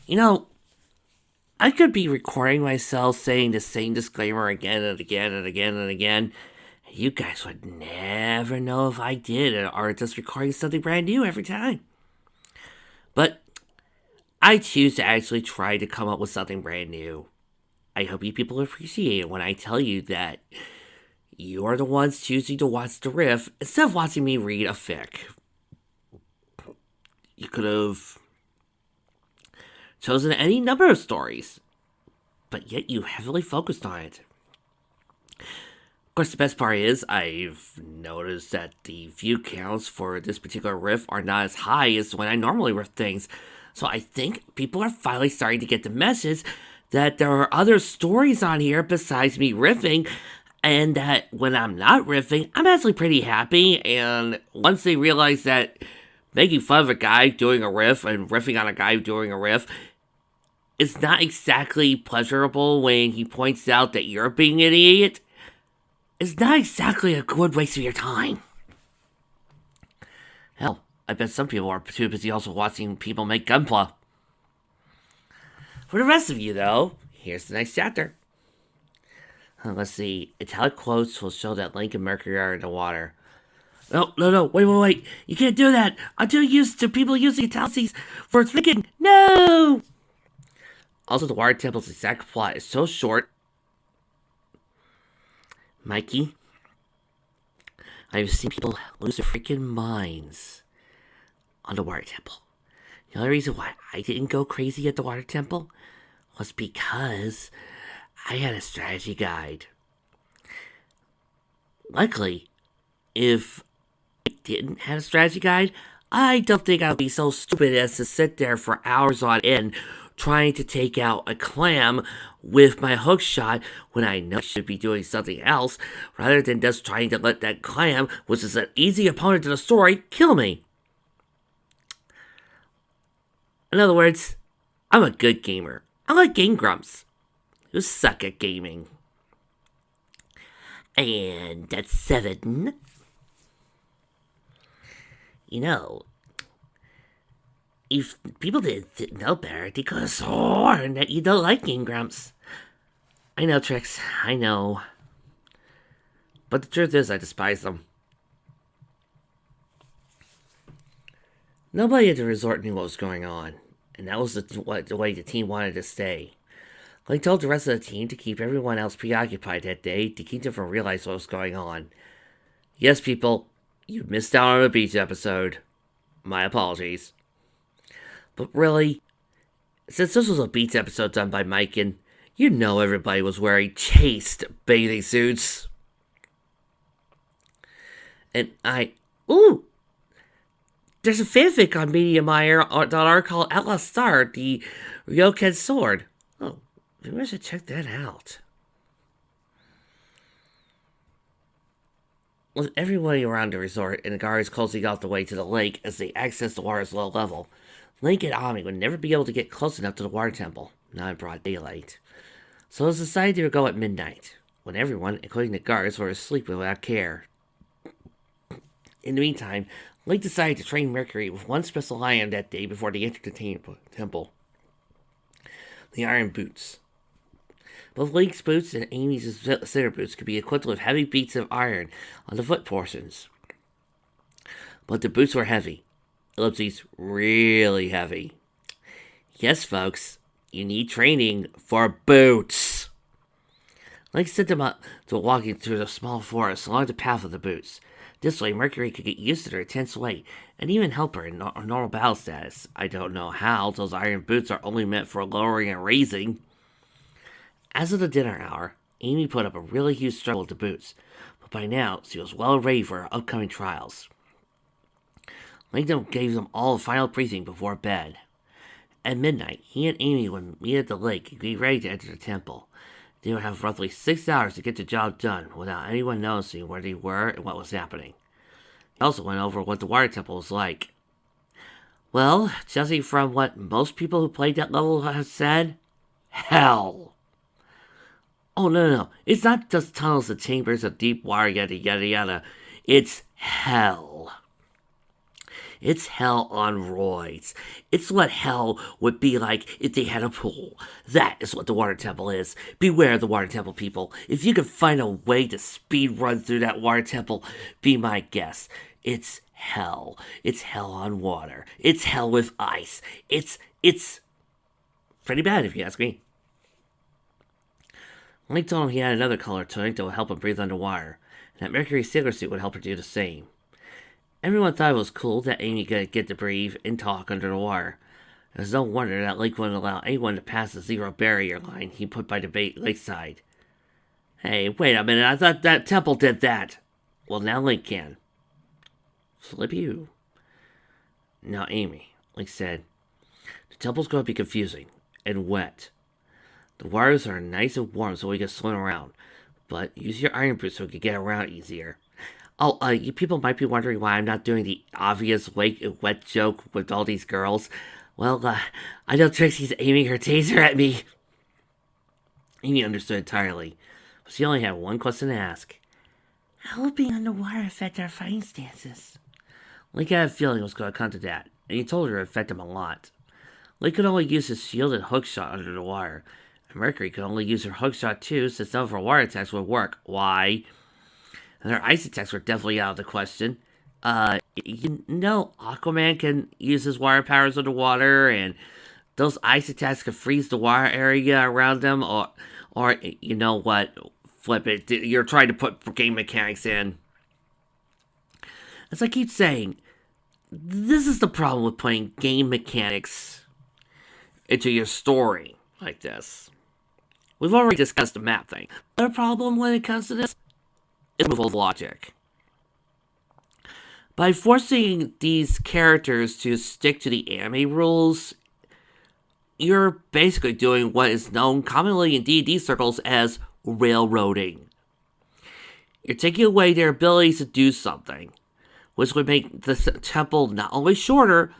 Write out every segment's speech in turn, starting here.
You know, I could be recording myself saying the same disclaimer again and again and again and again. You guys would never know if I did or just recording something brand new every time. But I choose to actually try to come up with something brand new. I hope you people appreciate it when I tell you that you are the ones choosing to watch the riff instead of watching me read a fic. You could have chosen any number of stories, but yet you heavily focused on it. Of course, the best part is I've noticed that the view counts for this particular riff are not as high as when I normally riff things. So I think people are finally starting to get the message that there are other stories on here besides me riffing, and that when I'm not riffing, I'm actually pretty happy. And once they realize that making fun of a guy doing a riff and riffing on a guy doing a riff is not exactly pleasurable when he points out that you're being an idiot, it's not exactly a good waste of your time. Hell, I bet some people are too busy also watching people make gunpla. For the rest of you, though, here's the next chapter. Let's see. Italic quotes will show that Link and Mercury are in the water. No, wait. You can't do that. I'm too used to people using italics for thinking. No! Also, the Water Temple's exact plot is so short. Mikey, I've seen people lose their freaking minds on the Water Temple. The only reason why I didn't go crazy at the Water Temple was because I had a strategy guide. Luckily, if I didn't have a strategy guide, I don't think I would be so stupid as to sit there for hours on end trying to take out a clam with my hook shot when I know I should be doing something else, rather than just trying to let that clam, which is an easy opponent to the story, kill me. In other words, I'm a good gamer. I like Game Grumps, who suck at gaming. And that's 7. You know, if people didn't know better, they could have sworn that you don't like Game Grumps. I know, Trix, I know. But the truth is, I despise them. Nobody at the resort knew what was going on, and that was the way the team wanted to stay. Link told the rest of the team to keep everyone else preoccupied that day to keep them from realizing what was going on. Yes, people, you missed out on a beach episode. My apologies. But really, since this was a beach episode done by Mike, and you know everybody was wearing chaste bathing suits. And there's a fanfic on MediaMire.org called Outlaw Star, the Ryoken Sword. Oh, maybe I should check that out. With everybody around the resort and the guards closing off the way to the lake as they access the water's low level, Link and Ami would never be able to get close enough to the water temple, not in broad daylight. So it was decided they would go at midnight, when everyone, including the guards, were asleep without care. In the meantime, Link decided to train Mercury with one special item that day before they entered the temple. The iron boots. Both Link's boots and Amy's cinder boots could be equipped with heavy beads of iron on the foot portions. But the boots were heavy. Ellipses, really heavy. Yes, folks, you need training for boots. Link sent them up to walking through the small forest along the path of the boots. This way, Mercury could get used to their intense weight and even help her in normal battle status. I don't know how, those iron boots are only meant for lowering and raising. As of the dinner hour, Amy put up a really huge struggle with the boots, but by now she was well ready for her upcoming trials. Langdon gave them all a final briefing before bed. At midnight, he and Amy would meet at the lake and be ready to enter the temple. They would have roughly 6 hours to get the job done without anyone noticing where they were and what was happening. He also went over what the water temple was like. Well, judging from what most people who played that level have said, hell. Oh, no. It's not just tunnels and chambers of deep water, yada, yada, yada. It's hell. It's hell on roids. It's what hell would be like if they had a pool. That is what the water temple is. Beware the water temple, people. If you can find a way to speed run through that water temple, be my guest. It's hell. It's hell on water. It's hell with ice. It's pretty bad if you ask me. Link told him he had another color tunic that would help him breathe underwater, and that Mercury's sailor suit would help her do the same. Everyone thought it was cool that Amy could get to breathe and talk under the water. It was no wonder that Lake wouldn't allow anyone to pass the zero barrier line he put by the lakeside. Hey, wait a minute, I thought that temple did that. Well, now Link can. Flip you. Now, Amy, Link said, the temple's going to be confusing and wet. The waters are nice and warm so we can swim around, but use your iron boots so we can get around easier. Oh, you people might be wondering why I'm not doing the obvious wet joke with all these girls. Well, I know Trixie's aiming her taser at me. Amy understood entirely, but she only had one question to ask. How will being underwater affect our fighting stances? Link had a feeling it was going to come to that, and he told her it affected him a lot. Link could only use his shield and hookshot under the water, and Mercury could only use her hookshot too, since none of her water attacks would work. Why? And her ice attacks were definitely out of the question. Aquaman can use his water powers underwater, and those ice attacks can freeze the water area around them, or you know what? Flip it. You're trying to put game mechanics in. As I keep saying, this is the problem with putting game mechanics into your story like this. We've already discussed the map thing. The problem when it comes to this is removal of logic. By forcing these characters to stick to the anime rules, you're basically doing what is known commonly in D&D circles as railroading. You're taking away their abilities to do something, which would make the temple not only shorter,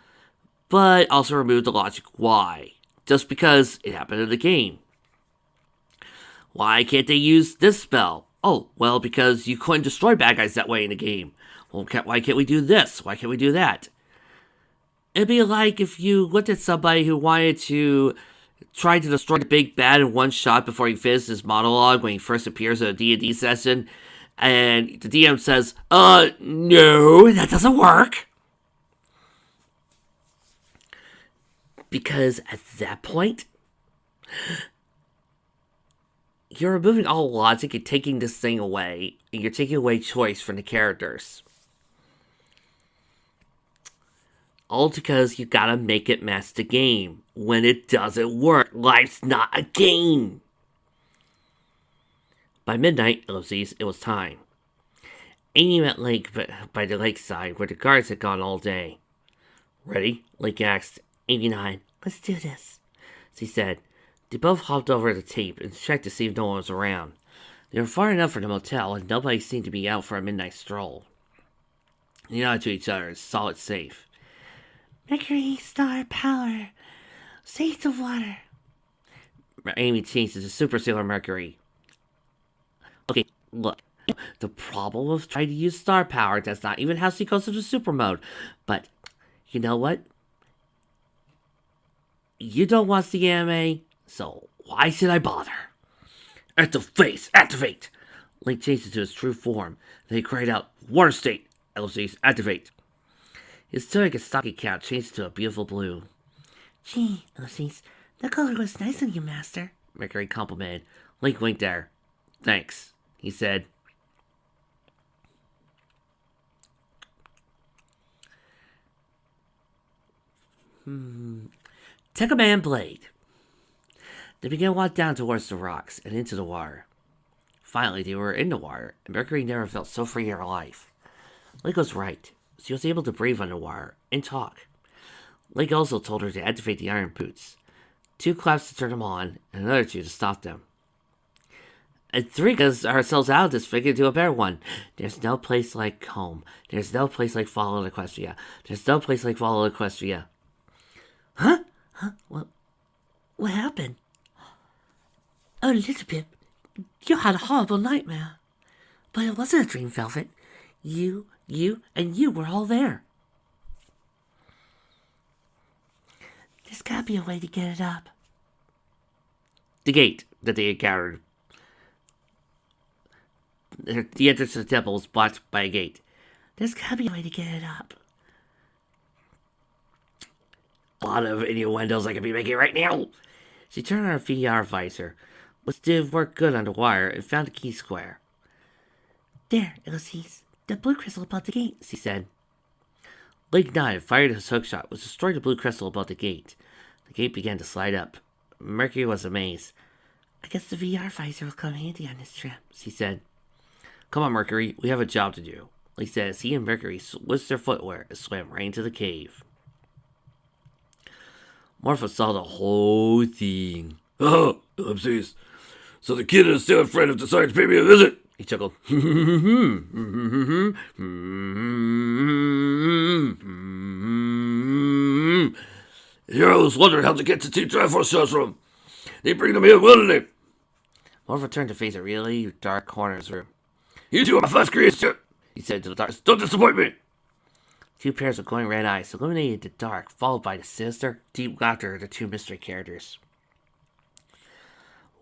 but also remove the logic why. Just because it happened in the game. Why can't they use this spell? Oh, well, because you couldn't destroy bad guys that way in the game. Well, why can't we do this? Why can't we do that? It'd be like if you looked at somebody who wanted to try to destroy the big bad in one shot before he finished his monologue when he first appears at a D&D session, and the DM says, no, that doesn't work. Because at that point, you're removing all logic and taking this thing away, and you're taking away choice from the characters. All because you gotta make it match the game. When it doesn't work, life's not a game. By midnight, ellipses, it was time. Amy met Link by the lakeside, where the guards had gone all day. Ready? Link asked. Amy nodded. Let's do this, she said. They both hopped over the tape and checked to see if no one was around. They were far enough from the motel, and nobody seemed to be out for a midnight stroll. They nodded to each other and saw it safe. Mercury star power. Save the water. Amy changed to Super Sailor Mercury. Okay, look. The problem with trying to use star power, that's not even how she goes into super mode. But, you know what? You don't watch the anime, so why should I bother? Activate! Activate! Link changed it to his true form. Then he cried out, Water State! LCs, activate! His tunic and stocking cap changed to a beautiful blue. Gee, LCs, that color looks nice on you, Master, Mercury complimented. Link winked there. Thanks, he said. Take a man blade. They began to walk down towards the rocks and into the water. Finally, they were in the water, and Mercury never felt so free in her life. Link was right. She was able to breathe underwater and talk. Link also told her to activate the iron boots. 2 claps to turn them on, and another 2 to stop them. And 3 gets ourselves out of this figure into a better one. There's no place like home. There's no place like Fallen Equestria. There's no place like Fallen Equestria. Huh? What happened? Oh, Elizabeth, you had a horrible nightmare. But it wasn't a dream, Velvet. You, and you were all there. There's gotta be a way to get it up. The gate that they encountered. The entrance to the temple was blocked by a gate. There's gotta be a way to get it up. A lot of innuendos I could be making right now. She turned on her VR visor, which did work good on the wire, and found a key square. There, Elysies. The blue crystal above the gate, she said. Link nodded, fired his hookshot, which destroyed the blue crystal above the gate. The gate began to slide up. Mercury was amazed. I guess the VR visor will come handy on this trip, she said. Come on, Mercury, we have a job to do. Link said as he and Mercury switched their footwear and swam right into the cave. Morpha saw the whole thing. Oh, ellipses. So the kid and his stupid friend have decided to pay me a visit. He chuckled. Here I was wondering how to get to Team Triforce shows from. They bring them here, wouldn't they? Morpha turned to face a really dark corner of his room. You two are my first creation, He said to the dark. Don't disappoint me. Two pairs of glowing red eyes illuminated the dark, followed by the sinister, deep laughter of the two mystery characters.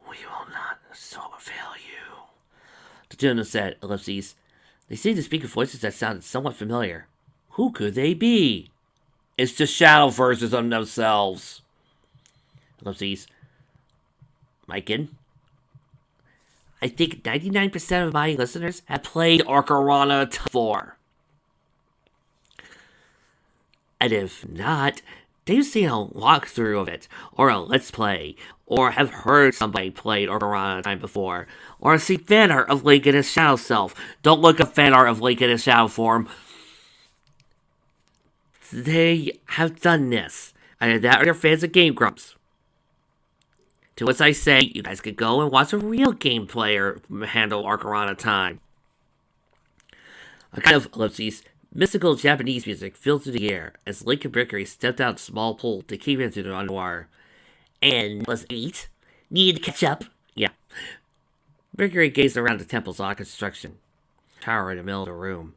We will not so fail you, the two of them said, ellipses. They seemed to speak in voices that sounded somewhat familiar. Who could they be? It's just shadow versions of themselves. Ellipses. Mykin? I think 99% of my listeners have played Ocarina 4. And if not, they've seen a walkthrough of it, or a let's play, or have heard somebody play Ocarina Time before, or seen fan art of Link in his shadow self. Don't look at fan art of Link in his shadow form. They have done this. Either that or they're fans of Game Grumps. To which I say, you guys could go and watch a real game player handle Ocarina Time. A kind of ellipses. Mystical Japanese music filled through the air as Link and Mercury stepped out a small pool to keep into the underwater. And was 8? Needed to catch up? Yeah. Mercury gazed around the temple's odd construction. Tower in the middle of the room.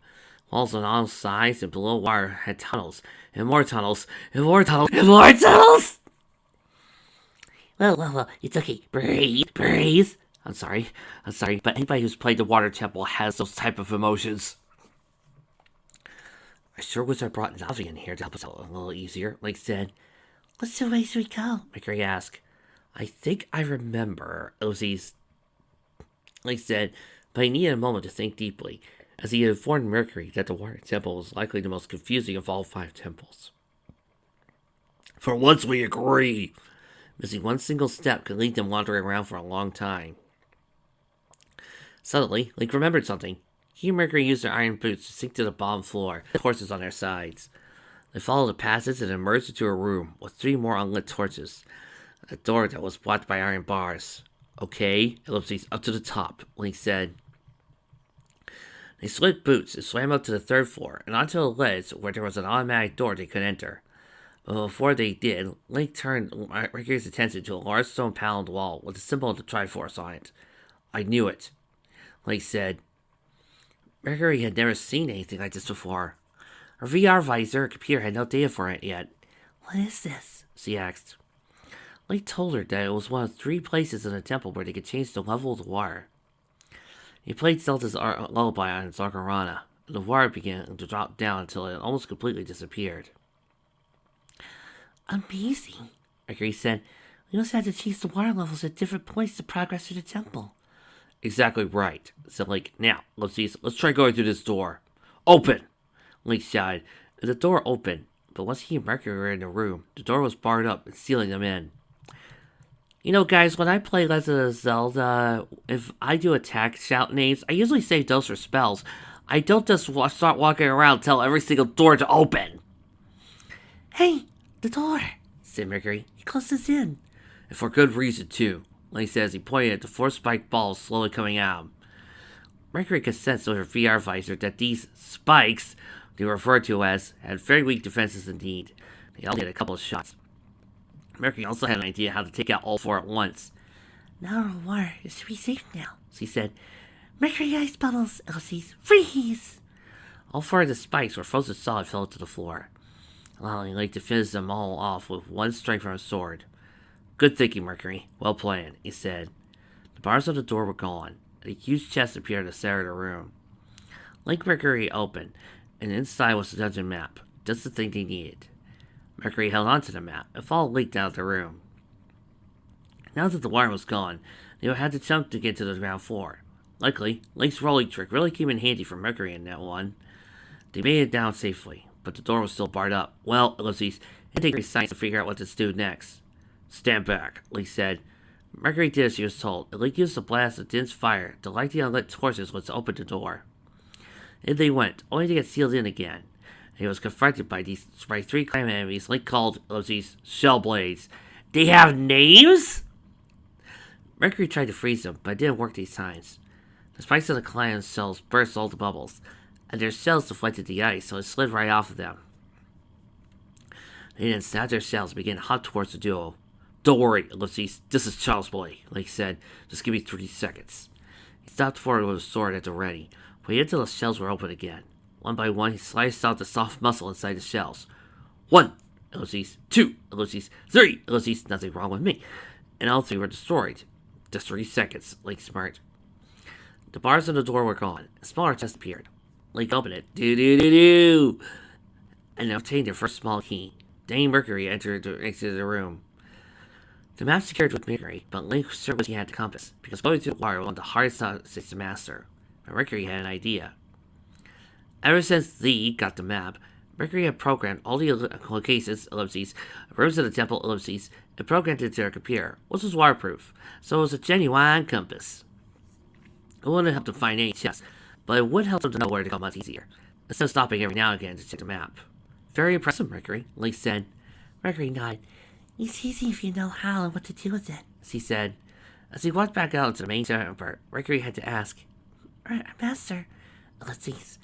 Walls on all sides and below water had tunnels, and more tunnels, and more tunnels, and more tunnels! Well, it's okay. Breathe. I'm sorry, but anybody who's played the water temple has those type of emotions. I sure wish I brought Navi in here to help us out a little easier, Link said. What's the way should we go? Mercury asked. I think I remember, Ozzy's. Link said, but he needed a moment to think deeply, as he had informed Mercury that the water temple was likely the most confusing of all 5 temples. For once we agree. Missing one single step could lead them wandering around for a long time. Suddenly, Link remembered something. He and Mercury used their iron boots to sink to the bottom floor, with horses on their sides. They followed the passage and emerged into a room with 3 more unlit torches. A door that was blocked by iron bars. Okay, ellipses, up to the top, Link said. They slid boots and swam up to the 3rd floor and onto a ledge where there was an automatic door they could enter. But before they did, Link turned Mercury's attention to a large stone paneled wall with a symbol of the Triforce on it. I knew it, Link said. Mercury had never seen anything like this before. Her VR visor computer had no data for it yet. What is this? She asked. Link told her that it was one of 3 places in the temple where they could change the level of the water. He played Zelda's lullaby on his ocarina, and the water began to drop down until it almost completely disappeared. Amazing, Mercury said. We also had to change the water levels at different points to progress through the temple. Exactly right, said Link. Now, let's try going through this door. Open! Link shouted, and the door opened, but once he and Mercury were in the room, the door was barred up and sealing them in. You know, guys, when I play Legend of Zelda, if I do attack shout names, I usually save those for spells. I don't just start walking around and tell every single door to open. Hey, the door, said Mercury. He closed us in. And for good reason, too, Link said as he pointed at the 4 spiked balls slowly coming out. Mercury could sense with her VR visor that these spikes, they were referred to as, had very weak defenses indeed. They all had a couple of shots. Mercury also had an idea how to take out all 4 at once. Now our water is to be safe now, she said. Mercury ice bubbles, Elsie's freeze! All 4 of the spikes were frozen solid fell to the floor. allowing Link to finish them all off with one strike from his sword. Good thinking, Mercury. Well planned, he said. The bars of the door were gone, and a huge chest appeared in the center of the room. Link Mercury opened, and inside was the dungeon map, just the thing they needed. Mercury held onto the map and followed Link down the room. Now that the wire was gone, they would have to jump to get to the ground floor. Luckily, Link's rolling trick really came in handy for Mercury in that one. They made it down safely, but the door was still barred up. Well, ellipses, it takes science to figure out what to do next. Stand back, Link said. Mercury did as she was told, and Link used a blast of dense fire to light the unlit torches which opened the door. In they went, only to get sealed in again. And he was confronted by three clan enemies Link called, ellipses, Shell Blades. They have names? Mercury tried to freeze them, but it didn't work these times. The spikes of the clan's shells burst all the bubbles, and their shells deflected the ice, so it slid right off of them. They then snapped their shells and began to hop towards the duo. Don't worry, ellipses, this is Child's Play, Link said. Just give me 3 seconds. He stopped forward with his sword at the ready, waited until the shells were open again. One by one, he sliced out the soft muscle inside the shells. 1, ellipses, 2, ellipses, 3, ellipses, nothing wrong with me. And all 3 were destroyed. Just 3 seconds, Link smirked. The bars of the door were gone. A smaller chest appeared. Link opened it. Do-do-do-do! And obtained their first small key. Then Mercury entered the room. The map secured with Mercury, but Link sure wished he had the compass, because going through the wire was one of the hardest things to master. But Mercury had an idea. Ever since Lee got the map, Mercury had programmed all the locations, ellipses, rooms of the temple, ellipses, and programmed it into their computer, which was waterproof, so it was a genuine compass. It wouldn't help them find any chests, but it would help them to know where to go much easier, instead of stopping every now and again to check the map. Very impressive, Mercury, Link said. Mercury nodded. It's easy if you know how and what to do with it, she said. As he walked back out into the main chamber, Mercury had to ask, Master, ellipses,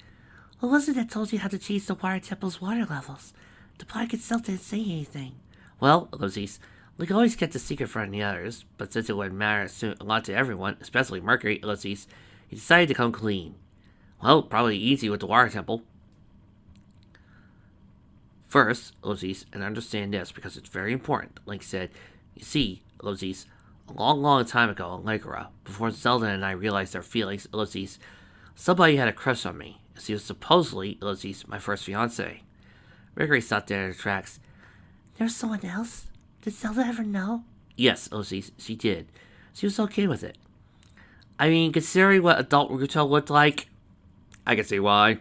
what was it that told you how to change the water temple's water levels? The plaque itself didn't say anything. Well, ellipses, Link always kept a secret from the others, but since it would matter a lot to everyone, especially Mercury, ellipses, he decided to come clean. Well, probably easy with the water temple. First, ellipses, and understand this because it's very important, Link said. You see, ellipses, a long time ago in Lycra, before Zelda and I realized our feelings, ellipses, somebody had a crush on me. She was supposedly, ellipses, my first fiancée. Mercury stopped dead in her tracks. There's someone else? Did Zelda ever know? Yes, ellipses, she did. She was okay with it. I mean, considering what adult Ruto looked like, I can see why.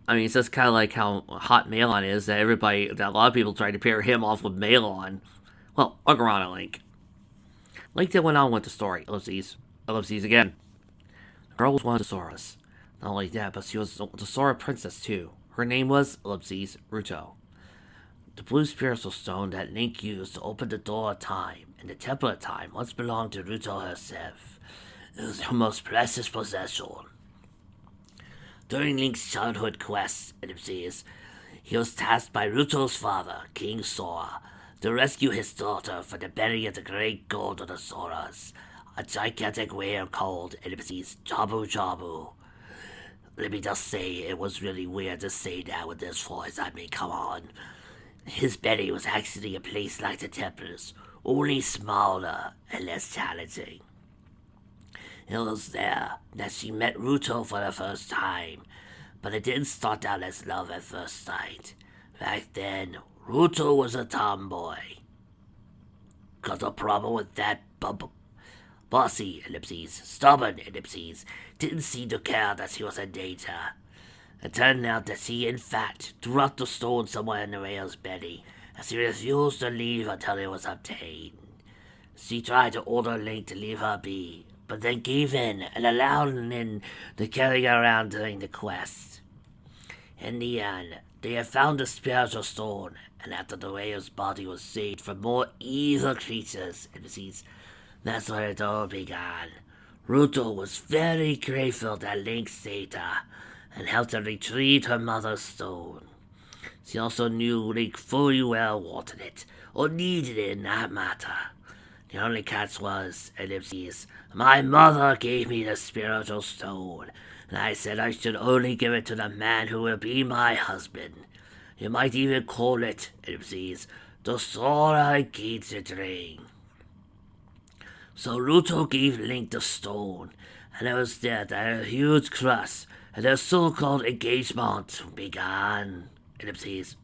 I mean, it's just kind of like how hot Malon is, that a lot of people try to pair him off with Malon. Well, Ugurana Link. Link then went on with the story, ellipses again. The girl was one of the Soras. Not only that, but she was the Sora princess too. Her name was, ellipses, Ruto. The blue spiritual stone that Link used to open the door of time and the temple of time once belonged to Ruto herself. It was her most precious possession. During Link's childhood quests, ellipses, he was tasked by Ruto's father, King Sora, to rescue his daughter from the belly of the great god of the Soras, a gigantic whale called, ellipses, Jabu Jabu. Let me just say, it was really weird to say that with this voice. I mean, come on. His belly was actually a place like the temples, only smaller and less challenging. It was there that she met Ruto for the first time, but it didn't start out as love at first sight. Back then, Ruto was a tomboy. Got a problem with that bossy, ellipses, stubborn, ellipses, didn't seem to care that she was in danger. It turned out that she, in fact, dropped the stone somewhere in the whale's belly, as she refused to leave until it was obtained. She tried to order Link to leave her be, but then gave in and allowed Lin to carry her around during the quest. In the end, they had found the spiritual stone, and after the whale's body was saved from more evil creatures, that's where it all began. Ruto was very grateful that Link saved her, and helped her retrieve her mother's stone. She also knew Link fully well wanted it, or needed it in that matter. The only catch was, ellipses, my mother gave me the spiritual stone, and I said I should only give it to the man who will be my husband. You might even call it, ellipses, the Sora Gates ring. So Ruto gave Link the stone, and it was there that a huge cross and their so-called engagement began, ellipses.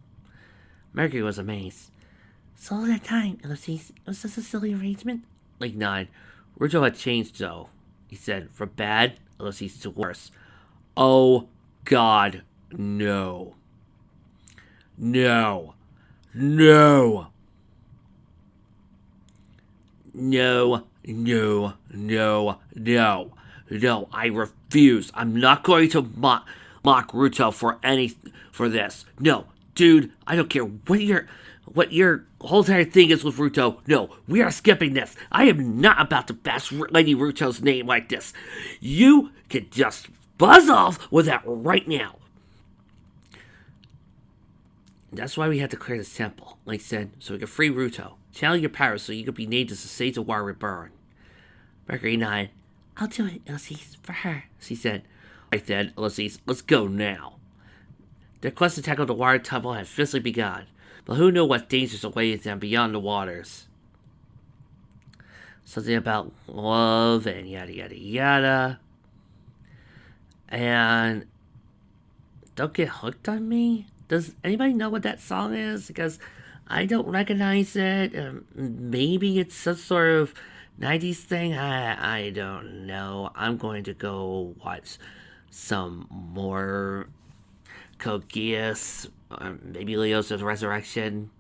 Mercury was amazed. So all that time, ellipses, it was just a silly arrangement? Link nodded. Ruto had changed though, he said, from bad, ellipses, to worse. Oh, God, no. No. No. No, no, no, no. No, I refuse. I'm not going to mock Ruto for this. No, dude, I don't care what your whole entire thing is with Ruto. No, we are skipping this. I am not about to bash Lady Ruto's name like this. You can just buzz off with that right now. That's why we had to clear this temple, Link said, so we could free Ruto. Channel your powers so you could be named as the Sage of War Reborn. Mercury nodded. I'll do it, Ulysses, for her, she said. Right then, Ulysses, let's go now. Their quest to tackle the water temple had officially begun, but who knew what dangers awaited them beyond the waters? Something about love and yada yada yada. And don't get hooked on me? Does anybody know what that song is? Because I don't recognize it. Maybe it's some sort of 90s thing. I don't know. I'm going to go watch some more Code Geass. Maybe Leo's Resurrection.